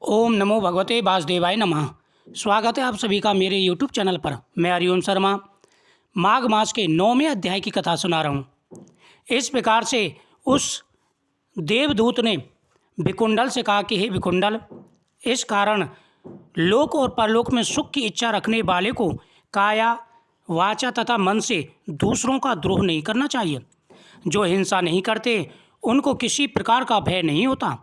ओम नमो भगवते वासुदेवाय नमः। स्वागत है आप सभी का मेरे यूट्यूब चैनल पर। मैं हरिओम शर्मा माघ मास के 9वें अध्याय की कथा सुना रहा हूँ। इस प्रकार से उस देवदूत ने विकुंडल से कहा कि हे विकुंडल, इस कारण लोक और परलोक में सुख की इच्छा रखने वाले को काया वाचा तथा मन से दूसरों का द्रोह नहीं करना चाहिए। जो हिंसा नहीं करते उनको किसी प्रकार का भय नहीं होता।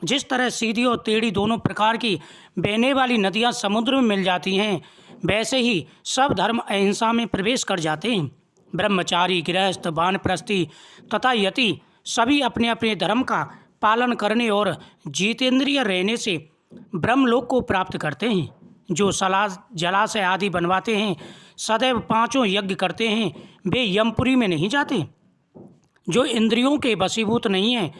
जिस तरह सीधी और टेढ़ी दोनों प्रकार की बहने वाली नदियाँ समुद्र में मिल जाती हैं, वैसे ही सब धर्म अहिंसा में प्रवेश कर जाते हैं। ब्रह्मचारी, गृहस्थ, वानप्रस्थी तथा यति सभी अपने अपने धर्म का पालन करने और जितेंद्रिय रहने से ब्रह्मलोक को प्राप्त करते हैं। जो जलाशय आदि बनवाते हैं, सदैव 5 यज्ञ करते हैं, वे यमपुरी में नहीं जाते। जो इंद्रियों के वशीभूत नहीं हैं,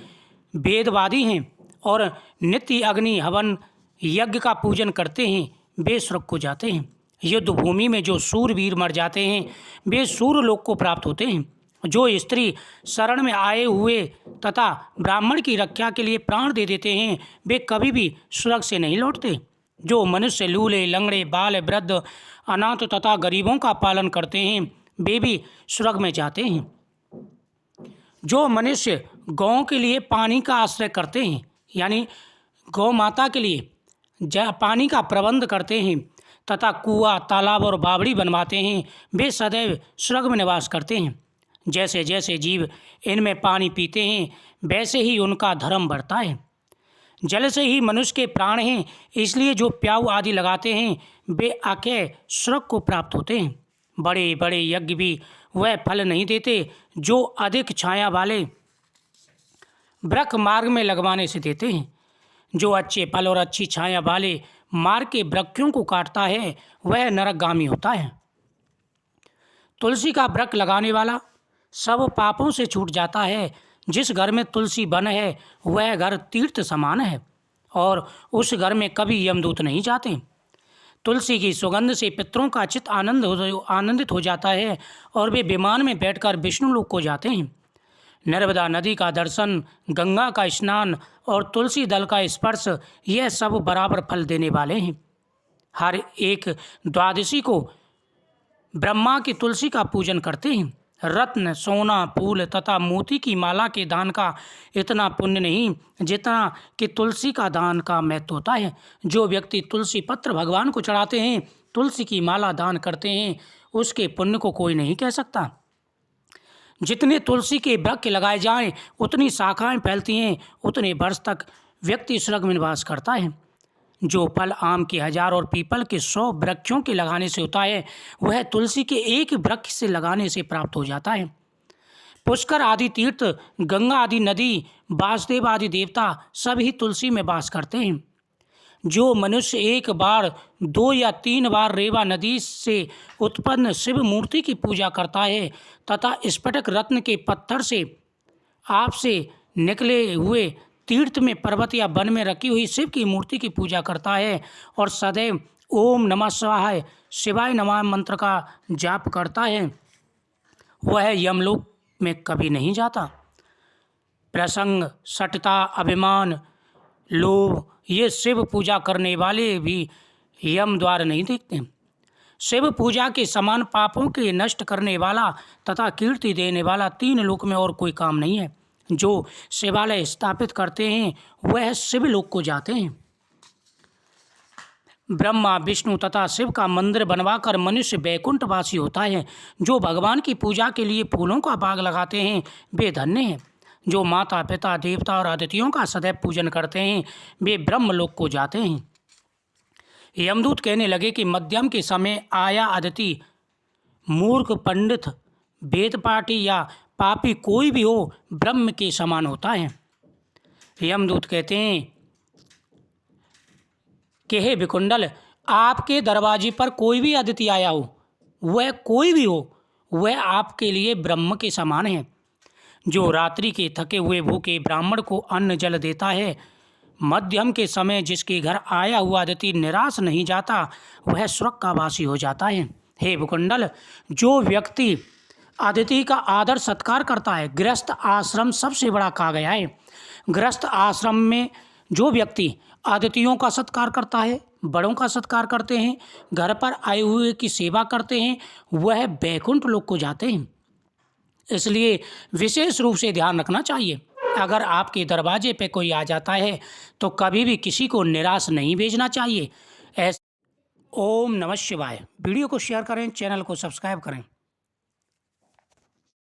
वेदवादी हैं और नित्य अग्नि हवन यज्ञ का पूजन करते हैं, वे स्वर्ग को जाते हैं। युद्ध भूमि में जो सूरवीर मर जाते हैं, वे सूर्यलोक को प्राप्त होते हैं। जो स्त्री शरण में आए हुए तथा ब्राह्मण की रक्षा के लिए प्राण दे देते हैं, वे कभी भी स्वर्ग से नहीं लौटते। जो मनुष्य लूले, लंगड़े, बाल, वृद्ध, अनाथ तथा गरीबों का पालन करते हैं, वे भी स्वर्ग में जाते हैं। जो मनुष्य गौ के लिए पानी का आश्रय करते हैं, यानी गौ माता के लिए पानी का प्रबंध करते हैं तथा कुआं, तालाब और बावड़ी बनवाते हैं, वे सदैव स्वर्ग में निवास करते हैं। जैसे जैसे जीव इनमें पानी पीते हैं, वैसे ही उनका धर्म बढ़ता है। जल से ही मनुष्य के प्राण हैं, इसलिए जो प्याऊ आदि लगाते हैं, वे अक्षय स्वर्ग को प्राप्त होते हैं। बड़े बड़े यज्ञ भी वह फल नहीं देते जो अधिक छाया वाले वृक्ष मार्ग में लगवाने से देते हैं। जो अच्छे फल और अच्छी छाया वाले मार्ग के वृक्षों को काटता है, वह नरकगामी होता है। तुलसी का वृक्ष लगाने वाला सब पापों से छूट जाता है। जिस घर में तुलसी वन है, वह घर तीर्थ समान है और उस घर में कभी यमदूत नहीं जाते। तुलसी की सुगंध से पितरों का चित्त आनंदित हो जाता है और वे विमान में बैठकर विष्णु लोक को जाते हैं। नर्मदा नदी का दर्शन, गंगा का स्नान और तुलसी दल का स्पर्श, यह सब बराबर फल देने वाले हैं। हर एक द्वादशी को ब्रह्मा की तुलसी का पूजन करते हैं। रत्न, सोना, फूल तथा मोती की माला के दान का इतना पुण्य नहीं जितना कि तुलसी का दान का महत्व होता है। जो व्यक्ति तुलसी पत्र भगवान को चढ़ाते हैं, तुलसी की माला दान करते हैं, उसके पुण्य को कोई नहीं कह सकता। जितने तुलसी के वृक्ष लगाए जाएं, उतनी शाखाएं फैलती हैं, उतने वर्ष तक व्यक्ति स्वर्ग में निवास करता है। जो फल आम के 1000 और पीपल के 100 वृक्षों के लगाने से होता है, वह तुलसी के एक वृक्ष से लगाने से प्राप्त हो जाता है। पुष्कर आदि तीर्थ, गंगा आदि नदी, वासुदेव आदि देवता सभी तुलसी में वास करते हैं। जो मनुष्य एक बार, 2 या 3 बार रेवा नदी से उत्पन्न शिव मूर्ति की पूजा करता है तथा स्फटिक रत्न के पत्थर से आपसे निकले हुए तीर्थ में, पर्वत या वन में रखी हुई शिव की मूर्ति की पूजा करता है और सदैव ओम नमः शिवाय, शिवाय नमः मंत्र का जाप करता है, वह यमलोक में कभी नहीं जाता। प्रसंग, सटता, अभिमान, लोभ, ये शिव पूजा करने वाले भी यम द्वार नहीं देखते। शिव पूजा के समान पापों के नष्ट करने वाला तथा कीर्ति देने वाला 3 लोक में और कोई काम नहीं है। जो शिवालय स्थापित करते हैं, वह शिवलोक को जाते हैं। ब्रह्मा, विष्णु तथा शिव का मंदिर बनवाकर मनुष्य वैकुंठवासी होता है। जो भगवान की पूजा के लिए फूलों का बाग लगाते हैं, वे धन्य हैं। जो माता पिता, देवता और अतिथियों का सदैव पूजन करते हैं, वे ब्रह्मलोक को जाते हैं। यमदूत कहने लगे कि मध्यम के समय आया अदिति, मूर्ख, पंडित, वेदपाठी या पापी कोई भी हो, ब्रह्म के समान होता है। यमदूत कहते हैं कि हे विकुंडल, आपके दरवाजे पर कोई भी अतिथि आया हो, वह कोई भी हो, वह आपके लिए ब्रह्म के समान है। जो रात्रि के थके हुए भूखे ब्राह्मण को अन्न जल देता है, मध्यम के समय जिसके घर आया हुआ अतिथि निराश नहीं जाता, वह स्वर्ग का वासी हो जाता है। हे विकुंडल, जो व्यक्ति अतिथि का आदर सत्कार करता है, गृहस्थ आश्रम सबसे बड़ा कहा गया है। गृहस्थ आश्रम में जो व्यक्ति अतिथियों का सत्कार करता है, बड़ों का सत्कार करते हैं, घर पर आए हुए की सेवा करते हैं, वह बैकुंठ लोक को जाते हैं। इसलिए विशेष रूप से ध्यान रखना चाहिए। अगर आपके दरवाजे पे कोई आ जाता है तो कभी भी किसी को निराश नहीं भेजना चाहिए। ओम नमः शिवाय। वीडियो को शेयर करें, चैनल को सब्सक्राइब करें।